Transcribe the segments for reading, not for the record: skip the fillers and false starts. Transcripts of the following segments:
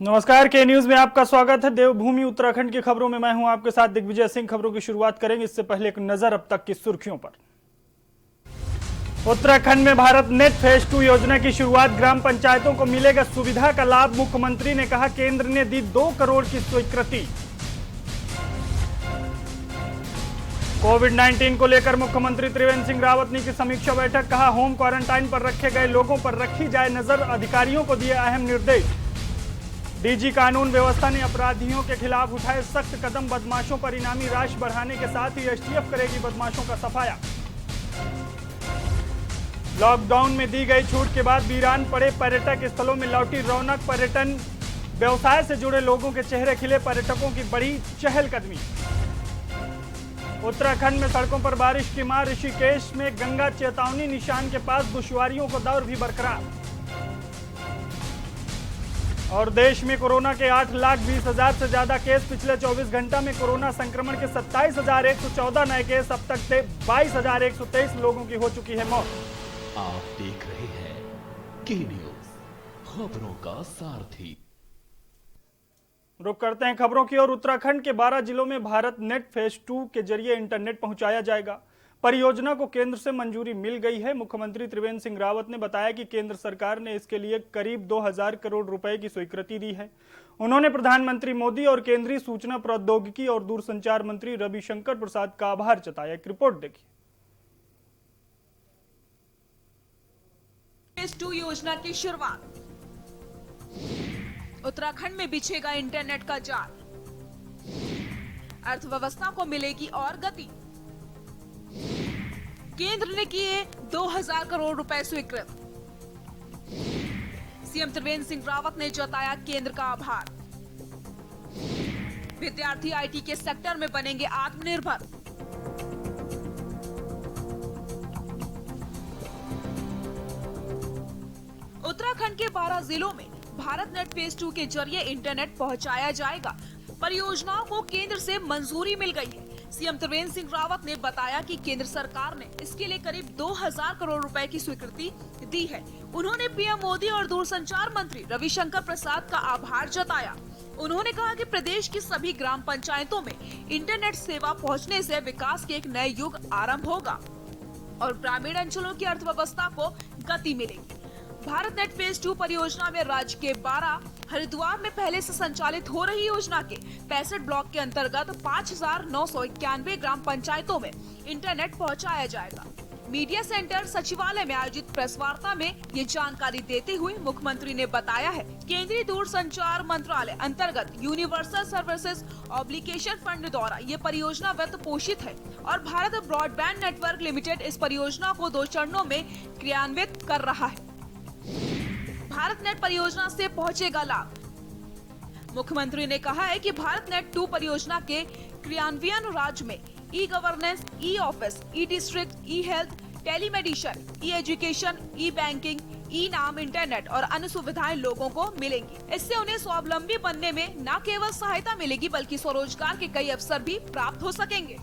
नमस्कार, के न्यूज में आपका स्वागत है। देवभूमि उत्तराखंड की खबरों में मैं हूं आपके साथ दिग्विजय सिंह। खबरों की शुरुआत करेंगे, इससे पहले एक नजर अब तक की सुर्खियों पर। उत्तराखंड में भारत नेट फेज 2 योजना की शुरुआत, ग्राम पंचायतों को मिलेगा सुविधा का लाभ। मुख्यमंत्री ने कहा केंद्र ने दी 2 करोड़ की स्वीकृति। कोविड-19 को लेकर मुख्यमंत्री त्रिवेंद्र सिंह रावत ने की समीक्षा बैठक, कहा होम क्वारंटाइन पर रखे गए लोगों पर रखी जाए नजर, अधिकारियों को दिए अहम निर्देश। डीजी कानून व्यवस्था ने अपराधियों के खिलाफ उठाए सख्त कदम, बदमाशों पर इनामी राशि बढ़ाने के साथ ही एसटीएफ करेगी बदमाशों का सफाया। लॉकडाउन में दी गई छूट के बाद वीरान पड़े पर्यटक स्थलों में लौटी रौनक, पर्यटन व्यवसाय से जुड़े लोगों के चेहरे खिले, पर्यटकों की बड़ी चहलकदमी। उत्तराखंड में सड़कों पर बारिश की मार, ऋषिकेश में गंगा चेतावनी निशान के पास दुश्वारियों को दौर भी बरकरार। और देश में कोरोना के 8,20,000 से ज्यादा केस, पिछले 24 घंटा में कोरोना संक्रमण के 27,114 नए केस, अब तक 22,123 लोगों की हो चुकी है मौत। आप देख रहे हैं के न्यूज, खबरों का सारथी। रुक करते हैं खबरों की ओर। उत्तराखंड के 12 जिलों में भारत नेट फेज 2 के जरिए इंटरनेट पहुंचाया जाएगा। परियोजना को केंद्र से मंजूरी मिल गई है। मुख्यमंत्री त्रिवेंद्र सिंह रावत ने बताया कि केंद्र सरकार ने इसके लिए करीब 2,000 करोड़ रुपए की स्वीकृति दी है। उन्होंने प्रधानमंत्री मोदी और केंद्रीय सूचना प्रौद्योगिकी और दूरसंचार मंत्री रविशंकर प्रसाद का आभार जताया। एक रिपोर्ट देखिए। फेज 2 योजना की शुरुआत, उत्तराखंड में बिछेगा इंटरनेट का जाल, अर्थव्यवस्था को मिलेगी और गति। केंद्र ने किए 2,000 करोड़ रुपए स्वीकृत, सीएम त्रिवेंद्र सिंह रावत ने जताया केंद्र का आभार। विद्यार्थी आईटी के सेक्टर में बनेंगे आत्मनिर्भर। उत्तराखंड के 12 जिलों में भारत नेट फेज 2 के जरिए इंटरनेट पहुंचाया जाएगा। परियोजनाओं को केंद्र से मंजूरी मिल गई है। सीएम त्रिवेंद्र सिंह रावत ने बताया कि केंद्र सरकार ने इसके लिए करीब 2,000 करोड़ रुपए की स्वीकृति दी है। उन्होंने पीएम मोदी और दूरसंचार मंत्री रविशंकर प्रसाद का आभार जताया। उन्होंने कहा कि प्रदेश की सभी ग्राम पंचायतों में इंटरनेट सेवा पहुंचने से विकास के एक नए युग आरंभ होगा और ग्रामीण अंचलों की अर्थव्यवस्था को गति मिलेगी। भारत नेट फेज 2 परियोजना में राज्य के 12, हरिद्वार में पहले से संचालित हो रही योजना के 65 ब्लॉक के अंतर्गत 5,991 ग्राम पंचायतों में इंटरनेट पहुंचाया जाएगा। मीडिया सेंटर सचिवालय में आयोजित प्रेस वार्ता में ये जानकारी देते हुए मुख्यमंत्री ने बताया है, केंद्रीय दूरसंचार मंत्रालय अंतर्गत यूनिवर्सल सर्विसेज ऑब्लिगेशन फंड द्वारा ये परियोजना वित्त पोषित है और भारत ब्रॉडबैंड नेटवर्क लिमिटेड इस परियोजना को 2 चरणों में क्रियान्वित कर रहा है। भारत नेट परियोजना से पहुंचेगा लाभ। मुख्यमंत्री ने कहा है कि भारत नेट 2 परियोजना के क्रियान्वयन राज्य में ई गवर्नेंस, ई ऑफिस, ई डिस्ट्रिक्ट, ई हेल्थ, टेलीमेडिसिन, ई एजुकेशन, ई बैंकिंग, ई नाम इंटरनेट और अन्य सुविधाएं लोगों को मिलेंगी। इससे उन्हें स्वावलंबी बनने में न केवल सहायता मिलेगी बल्कि स्वरोजगार के कई अवसर भी प्राप्त हो सकेंगे।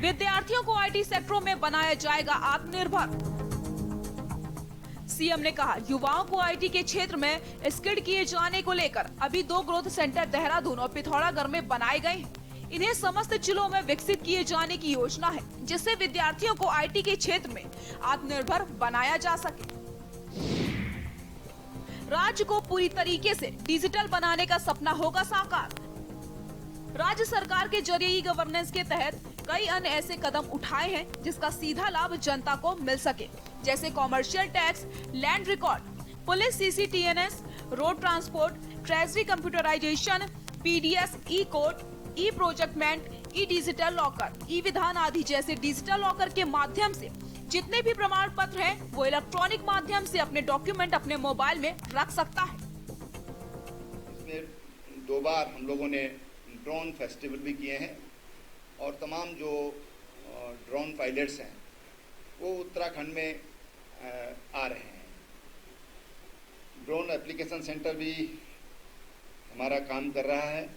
विद्यार्थियों को आईटी सेक्टरों में बनाया जाएगा आत्मनिर्भर। सीएम ने कहा, युवाओं को आईटी के क्षेत्र में स्किल्ड किए जाने को लेकर अभी 2 ग्रोथ सेंटर देहरादून और पिथौरागढ़ में बनाए गए हैं। इन्हें समस्त जिलों में विकसित किए जाने की योजना है, जिससे विद्यार्थियों को आईटी के क्षेत्र में आत्मनिर्भर बनाया जा सके। राज्य को पूरी तरीके से डिजिटल बनाने का सपना होगा साकार। राज्य सरकार के जरिए ई गवर्नेंस के तहत कई अन्य ऐसे कदम उठाए हैं जिसका सीधा लाभ जनता को मिल सके, जैसे commercial tax, land record, police CCTNS, road transport, treasury computerisation, PDS, e court, e प्रोजेक्टमेंट, e digital locker, e Vidhan आदि जैसे डिजिटल लॉकर के माध्यम से जितने भी प्रमाण पत्र हैं वो इलेक्ट्रॉनिक माध्यम से अपने डॉक्यूमेंट अपने मोबाइल में रख सकता है। इसमें 2 बार हम लोगों ने ड्रोन फेस्टिवल भी किए हैं और तमाम जो ड्रोन पायलट्स हैं वो उत्तराखंड में आ रहे हैं। ड्रोन एप्लीकेशन सेंटर भी हमारा काम कर रहा है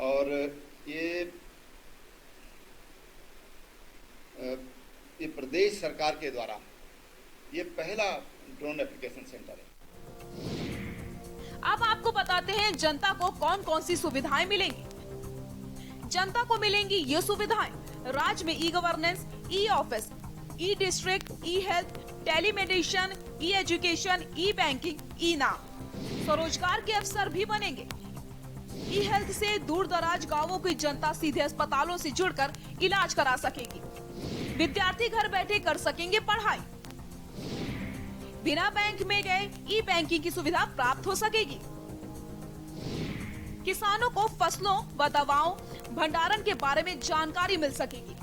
और ये प्रदेश सरकार के द्वारा ये पहला ड्रोन एप्लीकेशन सेंटर है। अब आपको बताते हैं जनता को कौन कौन सी सुविधाएं मिलेंगी। जनता को मिलेंगी ये सुविधाएं: राज्य में ई गवर्नेंस, ई ऑफिस, ई डिस्ट्रिक्ट, ई हेल्थ, टेलीमेडिसिन, ई एजुकेशन, ई बैंकिंग, ई नाम। स्वरोजगार के अवसर भी बनेंगे। ई हेल्थ से दूर दराज गाँवों की जनता सीधे अस्पतालों से जुड़कर इलाज करा सकेगी। विद्यार्थी घर बैठे कर सकेंगे पढ़ाई। बिना बैंक में गए ई बैंकिंग की सुविधा प्राप्त हो सकेगी। किसानों को फसलों व दवाओं भंडारण के बारे में जानकारी मिल सकेगी।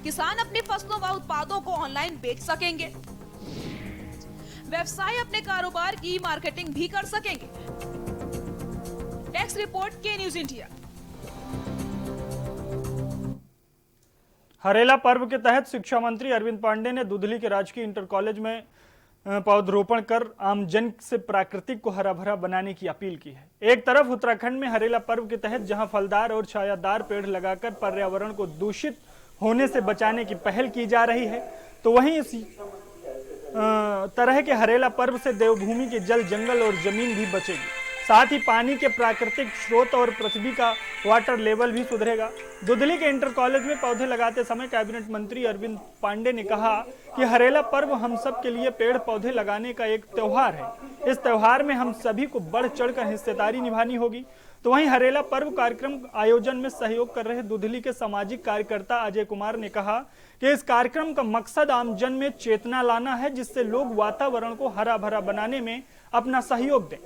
किसान अपनी फसलों व उत्पादों को ऑनलाइन बेच सकेंगे। व्यवसाय अपने कारोबार की मार्केटिंग भी कर सकेंगे। टैक्स रिपोर्ट के न्यूज इंडिया। हरेला पर्व के तहत शिक्षा मंत्री अरविंद पांडे ने दुधली के राजकीय इंटर कॉलेज में पौधरोपण कर आमजन से प्राकृतिक को हरा भरा बनाने की अपील की है। एक तरफ उत्तराखंड में हरेला पर्व के तहत जहां फलदार और छायादार पेड़ लगाकर पर्यावरण को दूषित होने से बचाने की पहल की जा रही है, तो वहीं इस तरह के हरेला पर्व से देवभूमि के जल, जंगल और जमीन भी बचेगी। साथ ही पानी के प्राकृतिक स्रोत और पृथ्वी का वाटर लेवल भी सुधरेगा। दुधली के इंटर कॉलेज में पौधे लगाते समय कैबिनेट मंत्री अरविंद पांडे ने कहा कि हरेला पर्व हम सब के लिए पेड़ पौधे लगाने का एक त्योहार है। इस त्योहार में हम सभी को बढ़ चढ़कर हिस्सेदारी निभानी होगी। तो वहीं हरेला पर्व कार्यक्रम आयोजन में सहयोग कर रहे दुधली के सामाजिक कार्यकर्ता अजय कुमार ने कहा कि इस कार्यक्रम का मकसद आमजन में चेतना लाना है, जिससे लोग वातावरण को हरा भरा बनाने में अपना सहयोग दें।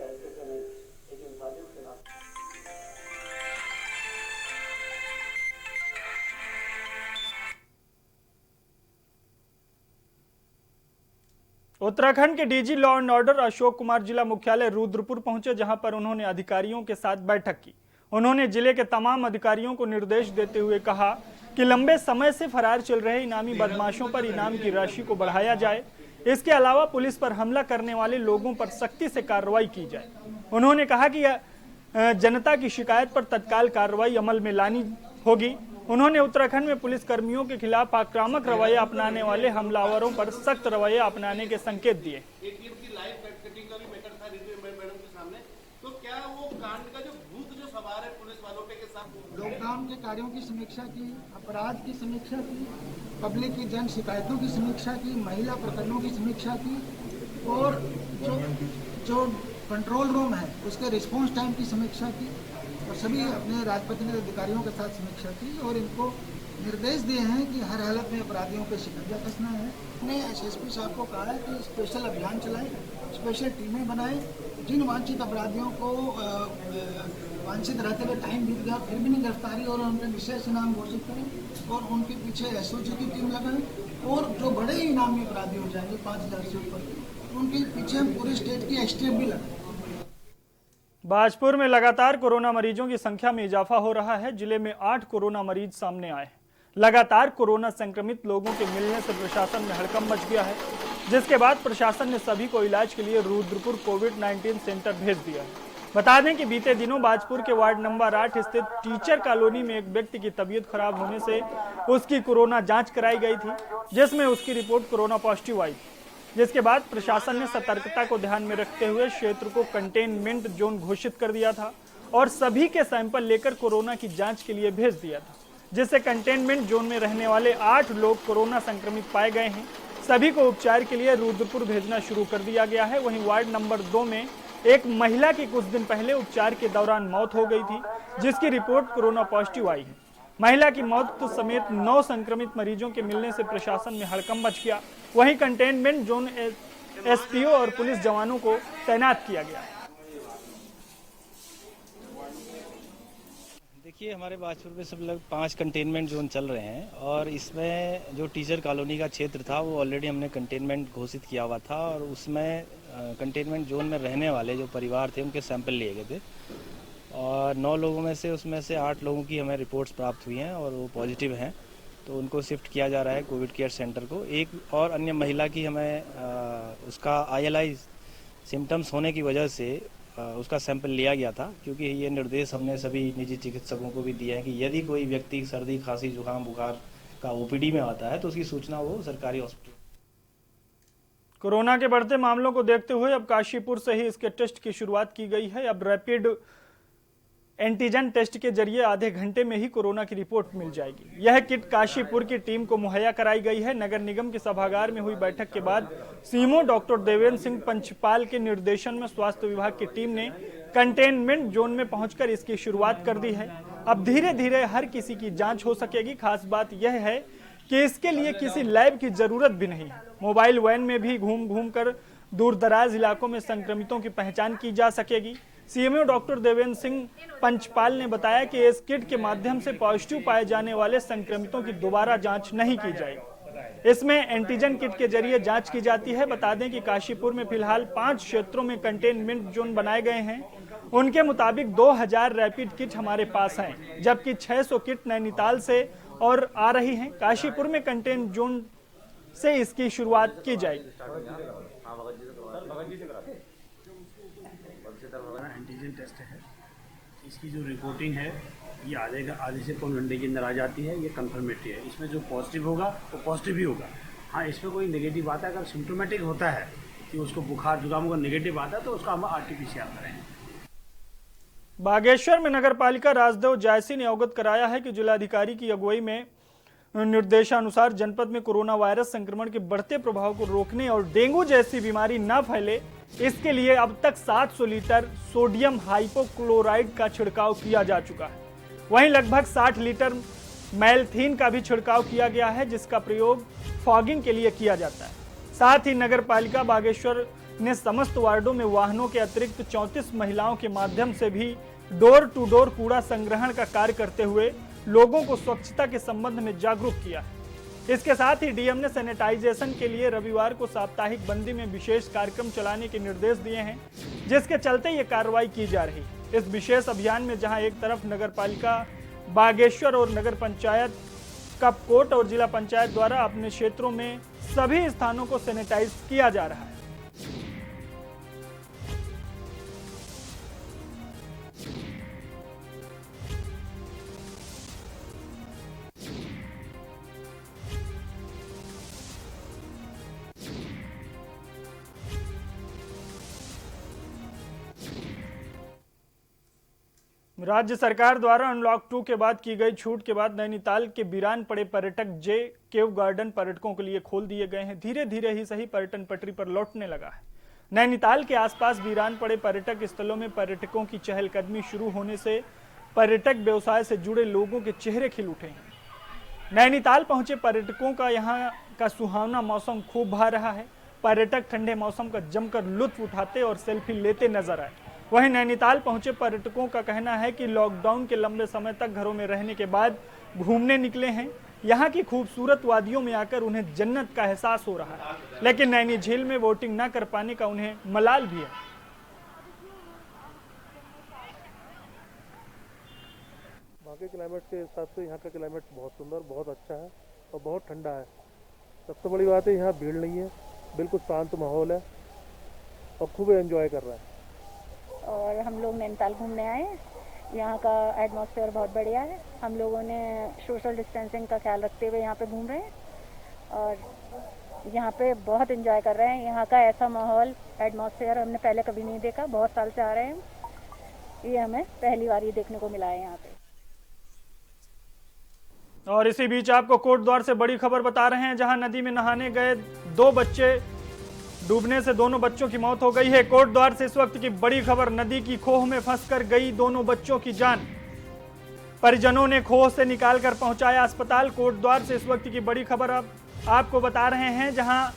उत्तराखंड के DG law and order Ashok Kumar जिला मुख्यालय रुद्रपुर पहुंचे, जहां पर उन्होंने अधिकारियों के साथ बैठक की। उन्होंने जिले के तमाम अधिकारियों को निर्देश देते हुए कहा कि लंबे समय से फरार चल रहे इनामी बदमाशों पर इनाम की राशि को बढ़ाया जाए। इसके अलावा पुलिस पर हमला करने वाले लोगों पर सख्ती से कार्रवाई की जाए। उन्होंने कहा कि जनता की शिकायत पर तत्काल कार्रवाई अमल में लानी होगी। उन्होंने उत्तराखंड में पुलिस कर्मियों के खिलाफ आक्रामक रवैया अपनाने वाले हमलावरों पर सख्त रवैया अपनाने के संकेत दिए। लॉकडाउन के कार्यों की समीक्षा की, अपराध की समीक्षा की, पब्लिक की जन शिकायतों की समीक्षा की, महिला प्रकरणों की समीक्षा की और जो कंट्रोल रूम है उसके रिस्पांस टाइम की समीक्षा की और सभी अपने राजपत्रित अधिकारियों के साथ समीक्षा की और इनको निर्देश दिए हैं कि हर हालत में अपराधियों पे शिकंजा कसना है। हमने एसएसपी साहब को कहा है कि स्पेशल अभियान चलाएं, स्पेशल टीमें बनाएं। जिन वांछित अपराधियों को वांछित रहते हुए टाइम बीत गया फिर भी नहीं गिरफ्तारी और उनके विशेष इनाम घोषित करें और उनके पीछे एसओजी की टीम लगाएं और जो बड़े इनामी अपराधी हो जाएंगे 5000 से ऊपर उनके पीछे हम पूरे स्टेट की एसटीएफ भी लगाएं। बाजपुर में लगातार कोरोना मरीजों की संख्या में इजाफा हो रहा है। जिले में 8 कोरोना मरीज सामने आए हैं। लगातार कोरोना संक्रमित लोगों के मिलने से प्रशासन में हड़कंप मच गया है, जिसके बाद प्रशासन ने सभी को इलाज के लिए रुद्रपुर कोविड-19 सेंटर भेज दिया है। बता दें कि बीते दिनों बाजपुर के वार्ड नंबर 8 स्थित टीचर कॉलोनी में एक व्यक्ति की तबीयत खराब होने से उसकी कोरोना जाँच कराई गई थी, जिसमें उसकी रिपोर्ट कोरोना पॉजिटिव आई थी। जिसके बाद प्रशासन ने सतर्कता को ध्यान में रखते हुए क्षेत्र को कंटेनमेंट जोन घोषित कर दिया था और सभी के सैंपल लेकर कोरोना की जांच के लिए भेज दिया था, जिससे कंटेनमेंट जोन में रहने वाले 8 लोग कोरोना संक्रमित पाए गए हैं। सभी को उपचार के लिए रुद्रपुर भेजना शुरू कर दिया गया है। वहीं वार्ड नंबर 2 में एक महिला की कुछ दिन पहले उपचार के दौरान मौत हो गई थी, जिसकी रिपोर्ट कोरोना पॉजिटिव आई है। महिला की मौत समेत 9 संक्रमित मरीजों के मिलने से प्रशासन में हड़कंप मच गया। वहीं कंटेनमेंट जोन एसपीओ और पुलिस जवानों को तैनात किया गया। देखिए, हमारे बाजपुर में सब लोग 5 कंटेनमेंट जोन चल रहे हैं और इसमें जो टीचर कॉलोनी का क्षेत्र था वो ऑलरेडी हमने कंटेनमेंट घोषित किया हुआ था और उसमें कंटेनमेंट जोन में रहने वाले जो परिवार थे उनके सैंपल लिए गए थे और 9 लोगों में से उसमें से 8 लोगों की हमें रिपोर्ट्स प्राप्त हुई हैं और वो पॉजिटिव हैं, तो उनको शिफ्ट किया जा रहा है कोविड केयर सेंटर को। एक और अन्य महिला की हमें उसका ILI सिम्टम्स होने की वजह से उसका सैंपल लिया गया था, क्योंकि ये निर्देश हमने सभी निजी चिकित्सकों को भी दिया है कि यदि कोई व्यक्ति सर्दी, खांसी, जुकाम, बुखार का OPD में आता है तो उसकी सूचना वो सरकारी हॉस्पिटल कोरोना के बढ़ते मामलों को देखते हुए अब काशीपुर से ही इसके टेस्ट की शुरुआत की गई है। अब रैपिड एंटीजन टेस्ट के जरिए आधे घंटे में ही कोरोना की रिपोर्ट मिल जाएगी। यह किट काशीपुर की टीम को मुहैया कराई गई है। नगर निगम के सभागार में हुई बैठक के बाद सीएमओ डॉक्टर देवेंद्र सिंह पंचपाल के निर्देशन में स्वास्थ्य विभाग की टीम ने कंटेनमेंट जोन में पहुंचकर इसकी शुरुआत कर दी है। अब धीरे धीरे हर किसी की जांच हो सकेगी। खास बात यह है कि इसके लिए किसी लैब की जरूरत भी नहीं है। मोबाइल वैन में भी घूम घूम कर दूर दराज इलाकों में संक्रमितों की पहचान की जा सकेगी। सीएमओ डॉक्टर देवेंद्र सिंह पंचपाल ने बताया कि इस किट के माध्यम से पॉजिटिव पाए जाने वाले संक्रमितों की दोबारा जांच नहीं की जाएगी। इसमें एंटीजन किट के जरिए जांच की जाती है। बता दें कि काशीपुर में फिलहाल 5 क्षेत्रों में कंटेनमेंट जोन बनाए गए हैं। उनके मुताबिक 2000 रैपिड किट हमारे पास हैं, जबकि 600 किट नैनीताल से और आ रही हैं। काशीपुर में कंटेन जोन से इसकी शुरुआत की जाएगी। एंटीजन टेस्ट है, इसकी जो रिपोर्टिंग है ये आधे से पौन घंटे के अंदर आ जाती है। ये कंफर्मेटरी है। इसमें जो पॉजिटिव होगा वो पॉजिटिव ही होगा। हाँ, इसमें कोई नेगेटिव आता है, अगर सिम्टोमेटिक होता है कि उसको बुखार जुकाम होगा, नेगेटिव आता है तो उसका हम RT-PCR करेंगे। बागेश्वर में नगर पालिका राजदेव जायसी ने अवगत कराया है कि जिलाधिकारी की अगुवाई में निर्देशानुसार जनपद में कोरोना वायरस संक्रमण के बढ़ते प्रभाव को रोकने और डेंगू जैसी बीमारी न फैले, इसके लिए अब तक 700 लीटर सोडियम हाइपोक्लोराइड का छिड़काव किया जा चुका है। वहीं लगभग 60 लीटर मैलथीन का भी छिड़काव किया गया है, जिसका प्रयोग फॉगिंग के लिए किया जाता है। साथ ही नगर पालिका बागेश्वर ने समस्त वार्डों में वाहनों के अतिरिक्त 34 महिलाओं के माध्यम से भी डोर टू डोर कूड़ा संग्रहण का कार्य करते हुए लोगों को स्वच्छता के संबंध में जागरूक किया है। इसके साथ ही डीएम ने सैनिटाइजेशन के लिए रविवार को साप्ताहिक बंदी में विशेष कार्यक्रम चलाने के निर्देश दिए हैं, जिसके चलते ये कार्रवाई की जा रही है। इस विशेष अभियान में जहां एक तरफ नगर पालिका बागेश्वर और नगर पंचायत कपकोट और जिला पंचायत द्वारा अपने क्षेत्रों में सभी स्थानों को सैनिटाइज किया जा रहा है। राज्य सरकार द्वारा अनलॉक 2 के बाद की गई छूट के बाद नैनीताल के वीरान पड़े पर्यटक जे केव गार्डन पर्यटकों के लिए खोल दिए गए हैं। धीरे धीरे ही सही पर्यटन पटरी पर लौटने लगा है। नैनीताल के आसपास वीरान पड़े पर्यटक स्थलों में पर्यटकों की चहलकदमी शुरू होने से पर्यटक व्यवसाय से जुड़े लोगों के चेहरे खिल उठे हैं। नैनीताल पहुंचे पर्यटकों का यहाँ का सुहावना मौसम खूब भा रहा है। पर्यटक ठंडे मौसम का जमकर लुत्फ उठाते और सेल्फी लेते नजर आए। वहीं नैनीताल पहुंचे पर्यटकों का कहना है कि लॉकडाउन के लंबे समय तक घरों में रहने के बाद घूमने निकले हैं। यहाँ की खूबसूरत वादियों में आकर उन्हें जन्नत का एहसास हो रहा है, लेकिन नैनी झील में वोटिंग न कर पाने का उन्हें मलाल भी है। वहाँ के क्लाइमेट के हिसाब से यहाँ का क्लाइमेट बहुत सुंदर, बहुत अच्छा है और बहुत ठंडा है। सबसे बड़ी बात है यहाँ भीड़ नहीं है, बिल्कुल शांत माहौल है और खूब एंजॉय कर रहा है। और हम लोग नैनीताल घूमने आए हैं। यहाँ का एटमॉस्फेयर बहुत बढ़िया है। हम लोगों ने सोशल डिस्टेंसिंग का ख्याल रखते हुए यहाँ पे घूम रहे हैं और यहाँ पे बहुत एंजॉय कर रहे हैं। यहाँ का ऐसा माहौल, एटमॉस्फेयर हमने पहले कभी नहीं देखा। बहुत साल से आ रहे हैं, ये हमें पहली बार ये देखने को मिला है यहाँ पे। और इसी बीच आपको कोटद्वार से बड़ी खबर बता रहे हैं, जहां नदी में नहाने गए 2 बच्चे डूबने से दोनों बच्चों की मौत हो गई है। कोटद्वार से इस वक्त की बड़ी खबर, नदी की खोह में फंसकर गई दोनों बच्चों की जान। परिजनों ने खोह से निकालकर पहुंचाया अस्पताल। कोटद्वार से इस वक्त की बड़ी खबर अब आपको बता रहे हैं, जहां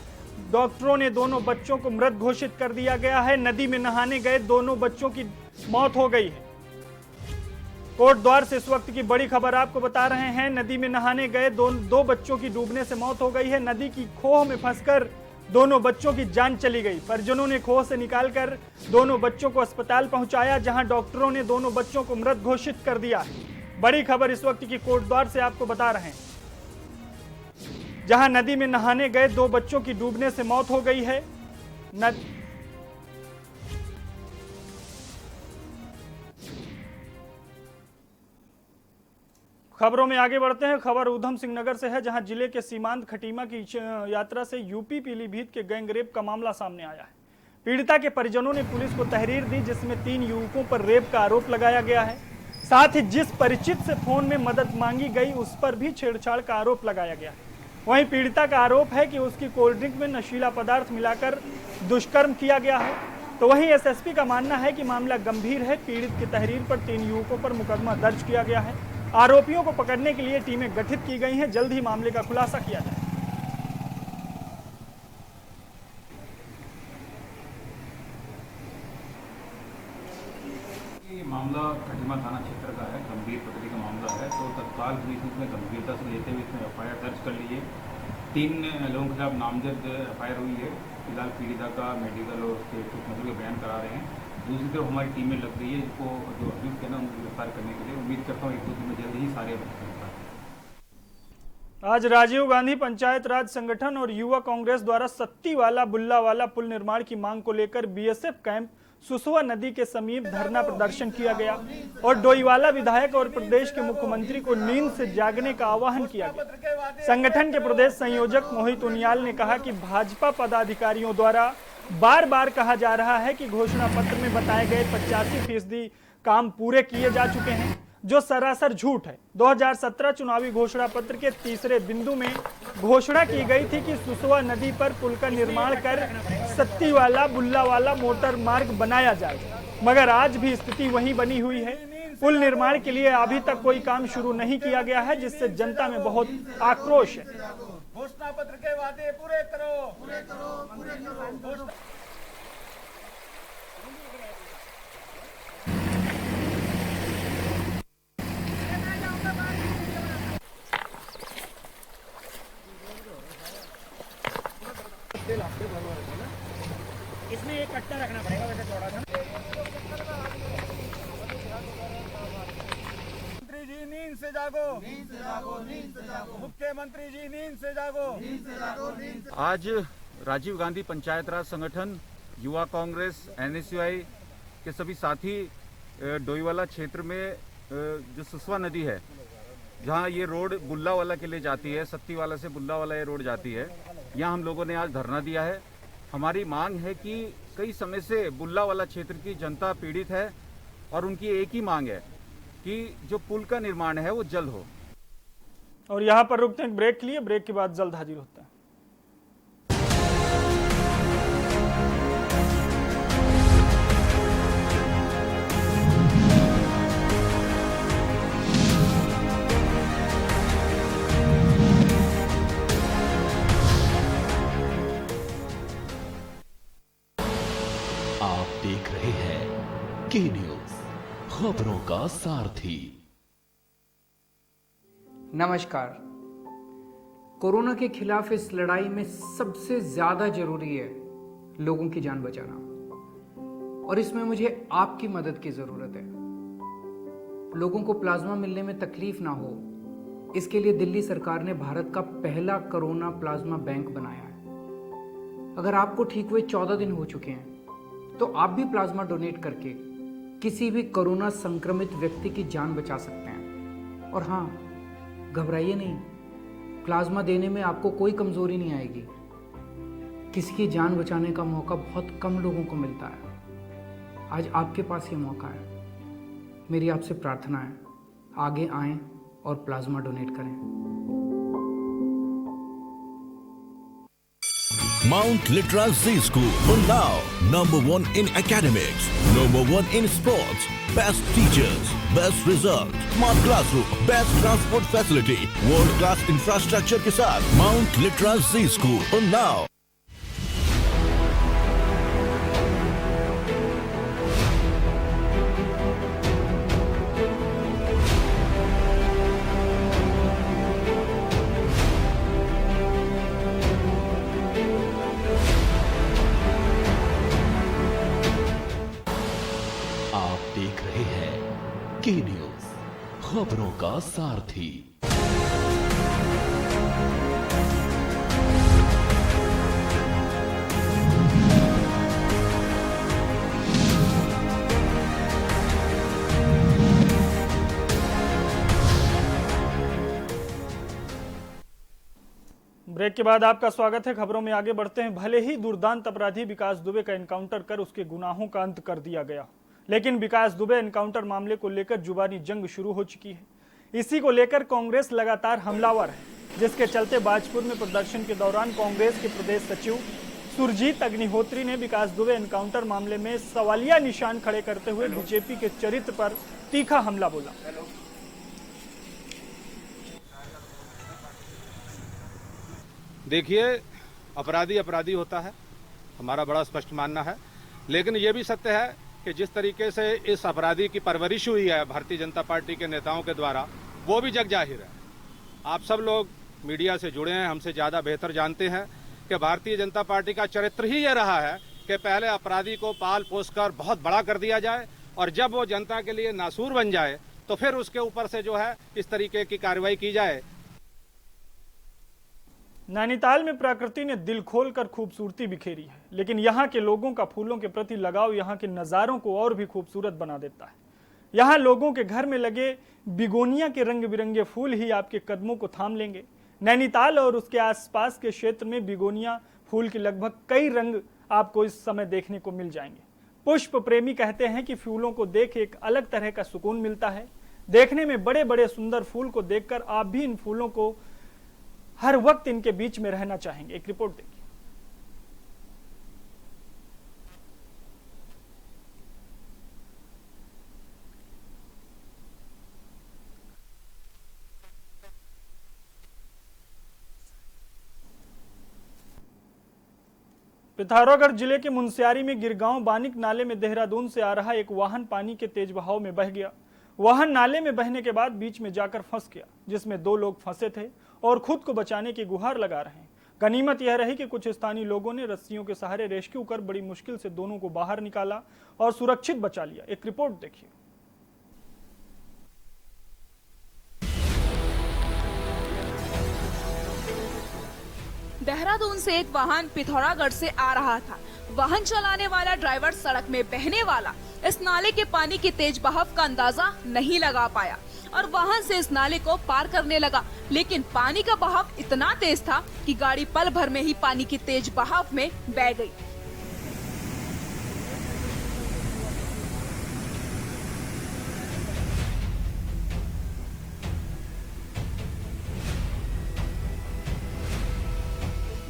डॉक्टरों ने दोनों बच्चों को मृत घोषित कर दिया गया है। नदी में नहाने गए दोनों बच्चों की मौत हो गई है। कोटद्वार से इस वक्त की बड़ी खबर आपको बता रहे हैं, नदी में नहाने गए दो बच्चों की डूबने से मौत हो गई है। नदी की खोह में फंसकर दोनों बच्चों की जान चली गई। परिजनों ने खोह से निकालकर दोनों बच्चों को अस्पताल पहुंचाया, जहां डॉक्टरों ने दोनों बच्चों को मृत घोषित कर दिया। बड़ी खबर इस वक्त की कोटद्वार से आपको बता रहे हैं, जहां नदी में नहाने गए 2 बच्चों की डूबने से मौत हो गई है। खबरों में आगे बढ़ते हैं। खबर ऊधम सिंह नगर से है, जहां जिले के सीमांत खटीमा की यात्रा से यूपी पीलीभीत के गैंगरेप का मामला सामने आया है। पीड़िता के परिजनों ने पुलिस को तहरीर दी, जिसमें 3 युवकों पर रेप का आरोप लगाया गया है। साथ ही जिस परिचित से फोन में मदद मांगी गई उस पर भी छेड़छाड़ का आरोप लगाया गया है। वहीं पीड़िता का आरोप है कि उसकी कोल्ड ड्रिंक में नशीला पदार्थ मिलाकर दुष्कर्म किया गया है। तो वहीं एसएसपी का मानना है कि मामला गंभीर है। पीड़ित की तहरीर पर 3 युवकों पर मुकदमा दर्ज किया गया है। आरोपियों को पकड़ने के लिए टीमें गठित की गई हैं। जल्द ही मामले का खुलासा किया जाए। ये मामला खटीमा थाना क्षेत्र का है, गंभीर प्रकृति का मामला है। तो तत्काल पुलिस ने इसमें गंभीरता से लेते हुए इसमें एफआईआर दर्ज कर ली है। 3 लोगों के खिलाफ नामजद एफआईआर हुई है। फिलहाल पीड़िता का मेडिकल और उसके कुछ मतलब के बयान करा रहे हैं। दूसरी तरफ हमारी टीमें लग रही है इसको जो अभियुक्त है ना उनको गिरफ्तार करने के लिए। उम्मीद करता हूँ 1-2 दिन में जल्द ही सारे गिरफ्तार। आज राजीव गांधी पंचायत राज संगठन और युवा कांग्रेस द्वारा सत्तीवाला बुल्लावाला पुल निर्माण की मांग को लेकर बीएसएफ कैंप सुसवा नदी के समीप धरना प्रदर्शन किया गया और डोईवाला विधायक और प्रदेश के मुख्यमंत्री को नींद से जागने का आह्वान किया गया। संगठन के प्रदेश संयोजक मोहित उनियाल ने कहा कि भाजपा पदाधिकारियों द्वारा बार बार कहा जा रहा है कि घोषणा पत्र में बताए गए 85% काम पूरे किए जा चुके हैं, जो सरासर झूठ है। 2017 चुनावी घोषणा पत्र के तीसरे बिंदु में घोषणा की गई थी कि सुसवा नदी पर पुल का निर्माण कर सत्तीवाला बुल्लावाला मोटर मार्ग बनाया जाए, मगर आज भी स्थिति वही बनी हुई है। पुल निर्माण के लिए अभी तक कोई काम शुरू नहीं किया गया है, जिससे जनता में बहुत आक्रोश है। घोषणा पत्र के वादे पूरे करो, पूरे करो, पूरे करो। इसमें एक कट्टा रखना पड़ेगा, वैसे थोड़ा सा। मंत्री जी नींद से जागो, नींद से जागो, नींद से जागो। मुख्यमंत्री जी नींद से जागो, नींद से जागो, नींद से। आज राजीव गांधी पंचायत राज संगठन, युवा कांग्रेस, एनएसयूआई के सभी साथी डोईवाला क्षेत्र में जो सुसवा नदी है, जहां ये रोड बुल्लावाला के लिए जाती है, सत्तीवाला से बुल्लावाला ये रोड जाती है, यहाँ हम लोगों ने आज धरना दिया है। हमारी मांग है कि कई समय से बुल्लावाला क्षेत्र की जनता पीड़ित है और उनकी एक ही मांग है कि जो पुल का निर्माण है वो जल्द हो। और यहाँ पर रुकते हैं ब्रेक के लिए, ब्रेक के बाद जल्द हाजिर होते हैं। आप देख रहे हैं के न्यूज, खबरों का सारथी। नमस्कार। कोरोना के खिलाफ इस लड़ाई में सबसे ज्यादा जरूरी है लोगों की जान बचाना, और इसमें मुझे आपकी मदद की जरूरत है। लोगों को प्लाज्मा मिलने में तकलीफ ना हो, इसके लिए दिल्ली सरकार ने भारत का पहला कोरोना प्लाज्मा बैंक बनाया है। अगर आपको ठीक हुए 14 दिन हो चुके हैं तो आप भी प्लाज्मा डोनेट करके किसी भी कोरोना संक्रमित व्यक्ति की जान बचा सकते हैं। और हाँ, घबराइए नहीं, प्लाज्मा देने में आपको कोई कमजोरी नहीं आएगी। किसी की जान बचाने का मौका बहुत कम लोगों को मिलता है। आज आपके पास ये मौका है। मेरी आपसे प्रार्थना है, आगे आएं और प्लाज्मा डोनेट करें। Mount Litra Z School, Unnao, #1 in academics, #1 in sports, best teachers, best result, smart classroom, best transport facility, world class infrastructure के साथ Mount Litra Z School, Unnao। देख रहे हैं के न्यूज, खबरों का सारथी। ब्रेक के बाद आपका स्वागत है। खबरों में आगे बढ़ते हैं। भले ही दुर्दांत अपराधी विकास दुबे का एनकाउंटर कर उसके गुनाहों का अंत कर दिया गया, लेकिन विकास दुबे एनकाउंटर मामले को लेकर जुबानी जंग शुरू हो चुकी है। इसी को लेकर कांग्रेस लगातार हमलावर है, जिसके चलते बाजपुर में प्रदर्शन के दौरान कांग्रेस के प्रदेश सचिव सुरजीत अग्निहोत्री ने विकास दुबे एनकाउंटर मामले में सवालिया निशान खड़े करते हुए बीजेपी के चरित्र पर तीखा हमला बोला। देखिए, अपराधी अपराधी होता है, हमारा बड़ा स्पष्ट मानना है, लेकिन ये भी सत्य है कि जिस तरीके से इस अपराधी की परवरिश हुई है भारतीय जनता पार्टी के नेताओं के द्वारा, वो भी जग जाहिर है। आप सब लोग मीडिया से जुड़े हैं, हमसे ज़्यादा बेहतर जानते हैं कि भारतीय जनता पार्टी का चरित्र ही ये रहा है कि पहले अपराधी को पाल पोस कर बहुत बड़ा कर दिया जाए और जब वो जनता के लिए नासूर बन जाए तो फिर उसके ऊपर से जो है इस तरीके की कार्रवाई की जाए। नैनीताल में प्रकृति ने दिल खोलकर खूबसूरती बिखेरी है, लेकिन यहाँ के लोगों का फूलों के प्रति लगाव यहाँ के नज़ारों को और भी खूबसूरत बना देता है। यहाँ लोगों के घर में लगे बिगोनिया के रंग बिरंगे फूल ही आपके कदमों को थाम लेंगे। नैनीताल और उसके आसपास के क्षेत्र में बिगोनिया फूल के लगभग कई रंग आपको इस समय देखने को मिल जाएंगे। पुष्प प्रेमी कहते हैं कि फूलों को देख एक अलग तरह का सुकून मिलता है। देखने में बड़े बड़े सुंदर फूल को देखकर आप भी इन फूलों को हर वक्त इनके बीच में रहना चाहेंगे। एक रिपोर्ट देखिए। पिथौरागढ़ जिले के मुनस्यारी में गिरगांव बानिक नाले में देहरादून से आ रहा एक वाहन पानी के तेज बहाव में बह गया। वाहन नाले में बहने के बाद बीच में जाकर फंस गया, जिसमें 2 लोग फंसे थे और खुद को बचाने की गुहार लगा रहे हैं। गनीमत यह रही कि कुछ स्थानीय लोगों ने रस्सियों के सहारे रेस्क्यू कर बड़ी मुश्किल से दोनों को बाहर निकाला और सुरक्षित बचा लिया। एक रिपोर्ट देखिए। देहरादून से एक वाहन पिथौरागढ़ से आ रहा था। वाहन चलाने वाला ड्राइवर सड़क में बहने वाला इस नाले के पानी के तेज बहाव का अंदाजा नहीं लगा पाया और वाहन से इस नाले को पार करने लगा, लेकिन पानी का बहाव इतना तेज था कि गाड़ी पल भर में ही पानी के तेज बहाव में बह गई।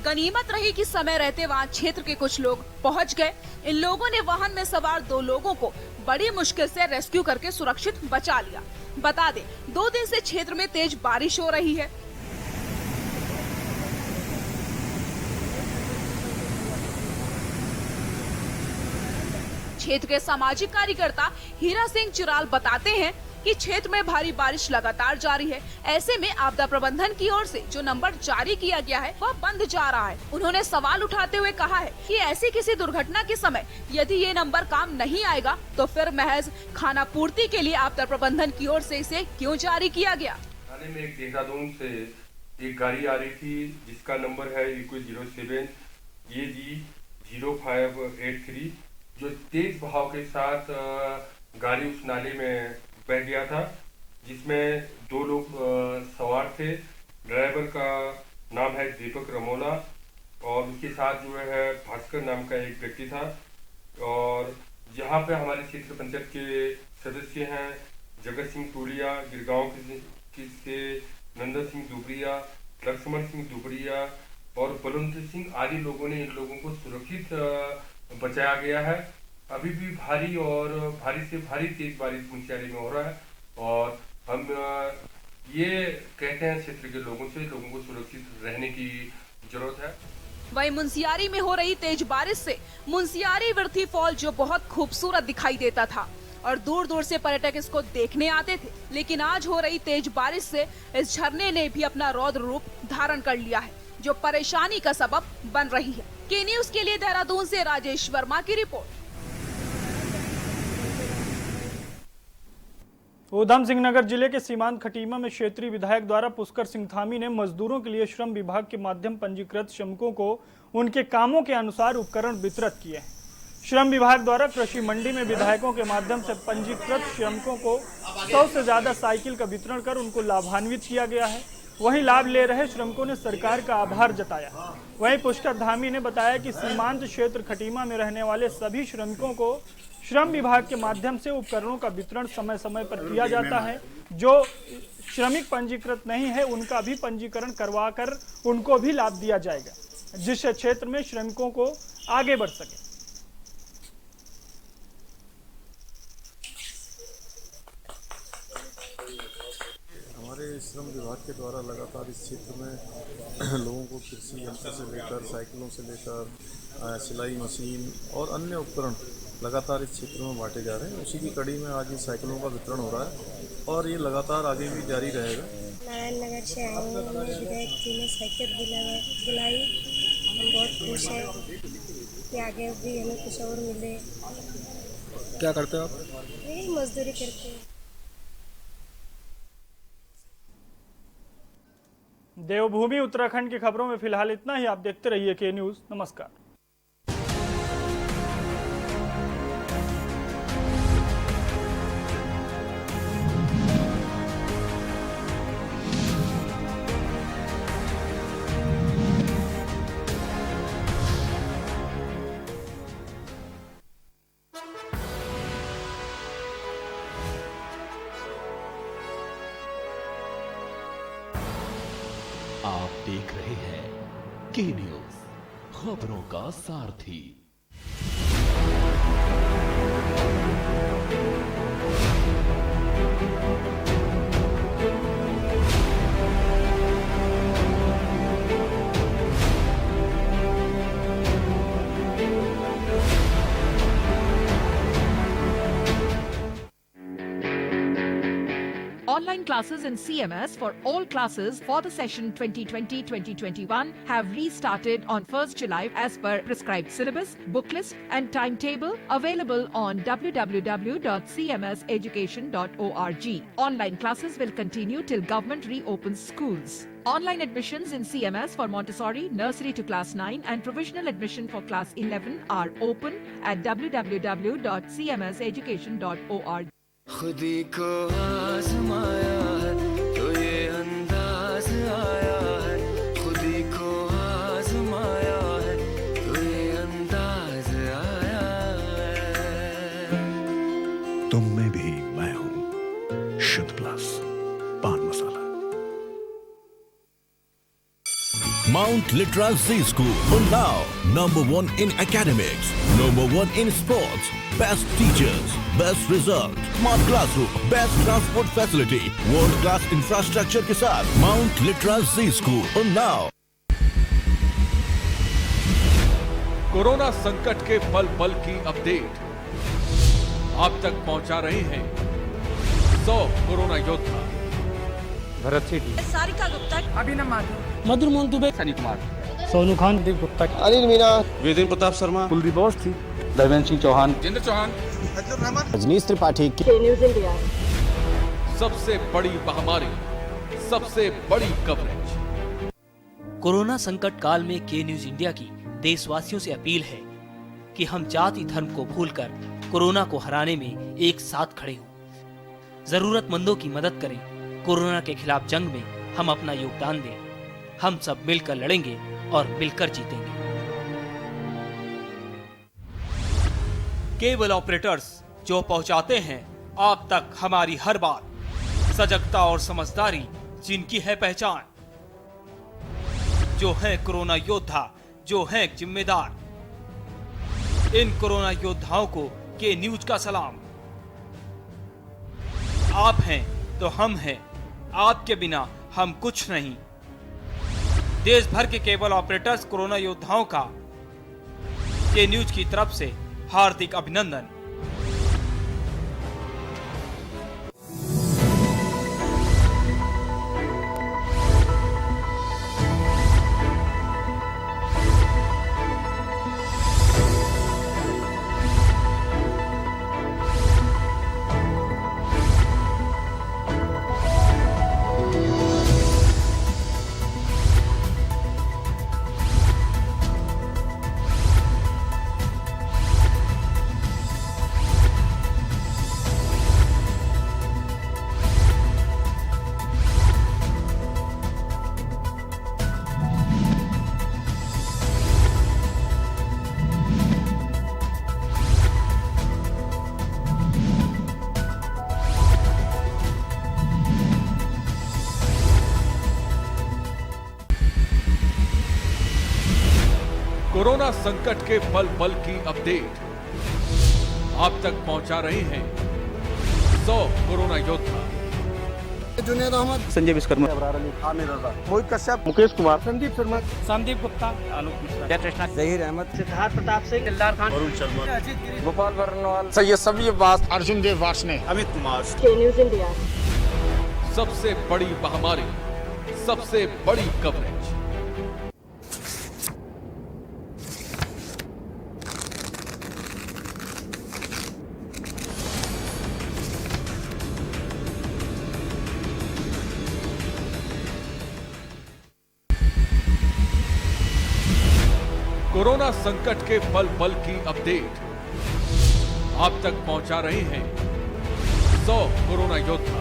गनीमत रही कि समय रहते वहां क्षेत्र के कुछ लोग पहुंच गए। इन लोगों ने वाहन में सवार 2 लोगों को बड़ी मुश्किल से रेस्क्यू करके सुरक्षित बचा लिया। बता दें, 2 दिन से क्षेत्र में तेज बारिश हो रही है। क्षेत्र के सामाजिक कार्यकर्ता हीरा सिंह चिराल बताते हैं कि क्षेत्र में भारी बारिश लगातार जारी है। ऐसे में आपदा प्रबंधन की ओर से जो नंबर जारी किया गया है वह बंद जा रहा है। उन्होंने सवाल उठाते हुए कहा है कि ऐसी किसी दुर्घटना के समय यदि ये नंबर काम नहीं आएगा तो फिर महज खाना पूर्ति के लिए आपदा प्रबंधन की ओर से इसे क्यों जारी किया गया। थाने में एक देहरादून से एक गाड़ी आ रही थी जिसका नंबर है इक्व 07 AG 0583, जो तेज बहाव के साथ गाड़ी उस नाले में बह गया था, जिसमें 2 लोग सवार थे। ड्राइवर का नाम है दीपक रमोला और उसके साथ जो है भास्कर नाम का एक व्यक्ति था। और जहाँ पे हमारे क्षेत्र पंचायत के सदस्य हैं जगत सिंह टोलिया, गिरगांव के नंदन सिंह दुबरिया, लक्ष्मण सिंह दुबरिया और बलवंत सिंह आदि लोगों ने इन लोगों को सुरक्षित बचाया गया है। अभी भी भारी और भारी से भारी तेज बारिश मुनस्यारी में हो रहा है और हम ये कहते हैं क्षेत्र के लोगों को सुरक्षित रहने की जरूरत है। वहीं मुनस्यारी में हो रही तेज बारिश से मुनस्यारी वृथी फॉल जो बहुत खूबसूरत दिखाई देता था और दूर दूर से पर्यटक इसको देखने आते थे, लेकिन आज हो रही तेज बारिश से इस झरने ने भी अपना रौद्र रूप धारण कर लिया है, जो परेशानी का सबब बन रही है। के न्यूज के लिए देहरादून से राजेश वर्मा की रिपोर्ट। ऊधम सिंह नगर जिले के सीमांत खटीमा में क्षेत्रीय विधायक द्वारा पुष्कर सिंह धामी ने मजदूरों के लिए श्रम विभाग के माध्यम पंजीकृत श्रमिकों को उनके कामों के अनुसार उपकरण वितरित किए हैं। श्रम विभाग द्वारा कृषि मंडी में विधायकों के माध्यम से पंजीकृत श्रमिकों को 100 से ज्यादा साइकिल का वितरण कर उनको लाभान्वित किया गया है। वहीं लाभ ले रहे श्रमिकों ने सरकार का आभार जताया। वहीं पुष्कर धामी ने बताया कि सीमांत क्षेत्र खटीमा में रहने वाले सभी श्रमिकों को श्रम विभाग के माध्यम से उपकरणों का वितरण समय समय पर किया जाता है। जो श्रमिक पंजीकृत नहीं है उनका भी पंजीकरण करवाकर उनको भी लाभ दिया जाएगा, जिससे क्षेत्र में श्रमिकों को आगे बढ़ सके। हमारे श्रम विभाग के द्वारा लगातार इस क्षेत्र में लोगों को कृषि यंत्र से लेकर साइकिलों से लेकर सिलाई मशीन और अन्य उपकरण लगातार इस क्षेत्र में बांटे जा रहे हैं। उसी की कड़ी में आज ये साइकिलों का वितरण हो रहा है और ये लगातार आगे भी जारी रहेगा। नारायण नगर से आए हैं, हमें विधायक जी ने साइकिल दिलाई, हम बहुत खुश हैं कि आगे भी हमें कुछ और मिले। क्या करते हो आप? यही मजदूरी करते हैं। देवभूमि उत्तराखंड की खबरों में फिलहाल इतना ही। आप देखते रहिए के न्यूज़। नमस्कार। आप देख रहे हैं के न्यूज़, खबरों का सारथी। Online classes in CMS for all classes for the session 2020-2021 have restarted on 1st July as per prescribed syllabus, book list and timetable available on www.cmseducation.org. Online classes will continue till government reopens schools. Online admissions in CMS for Montessori, nursery to class 9 and provisional admission for class 11 are open at www.cmseducation.org. खुदी को आजमाया है तो ये अंदाज आया है, खुदी को आजमाया है तो ये अंदाज आया है। तुम में भी मैं हूं, शुद्ध प्लस पान मसाला। Mount Litra Z School, Unnao, #1 in academics, #1 in sports, best teachers, best result, smart classroom, best transport facility, world class infrastructure के साथ Mount Litra Z School, Unnao। Corona संकट के पल पल की अपडेट आप तक पहुंचा रहे हैं 100 कोरोना योद्धा। भरत सेठी, सारिका गुप्ता, अभिनव माथुर, मधुर मोहन दुबे, सनी कुमार, सोनू खान, दीप गुप्ता, अनिल मीना, वेदेंद्र प्रताप शर्मा, कुलदीप अवस्थी, धर्मेंद्र सिंह चौहान, जितेंद्र चौहान, रजनीश त्रिपाठी। News India. सबसे बड़ी महामारी, सबसे बड़ी कवरेज। कोरोना संकट काल में के न्यूज इंडिया की देशवासियों से अपील है कि हम जाति धर्म को भूलकर कोरोना को हराने में एक साथ खड़े हों, जरूरतमंदों की मदद करें। कोरोना के खिलाफ जंग में हम अपना योगदान दें। हम सब मिलकर लड़ेंगे और मिलकर जीतेंगे। केबल ऑपरेटर्स जो पहुंचाते हैं आप तक हमारी हर बात, सजगता और समझदारी जिनकी है पहचान, जो है कोरोना योद्धा, जो है जिम्मेदार। इन कोरोना योद्धाओं को के न्यूज का सलाम। आप हैं तो हम हैं, आपके बिना हम कुछ नहीं। देश भर के केबल ऑपरेटर्स कोरोना योद्धाओं का के न्यूज की तरफ से हार्दिक अभिनंदन। कोरोना संकट के पल पल की अपडेट आप तक पहुंचा रहे हैं 100 कोरोना योद्धा। जुनेद अहमद, संजय विश्वकर्मा, आमिर रजा, मोहित कश्यप, मुकेश कुमार, संदीप शर्मा, संदीप गुप्ता, आलोक मिश्रा, जयकृष्णा, जहीर अहमद, सिद्धार्थ प्रताप सिंह, दिलदार खान, वरुण शर्मा, गोपाल वर्णवाल, सैयद सभी अब्बास, अर्जुन देव वार्ष्णेय, अमित कुमार। न्यूज़ इंडिया सबसे बड़ी महामारी, सबसे बड़ी कवरेज। कोरोना संकट के पल पल की अपडेट आप तक पहुंचा रहे हैं 100 कोरोना योद्धा।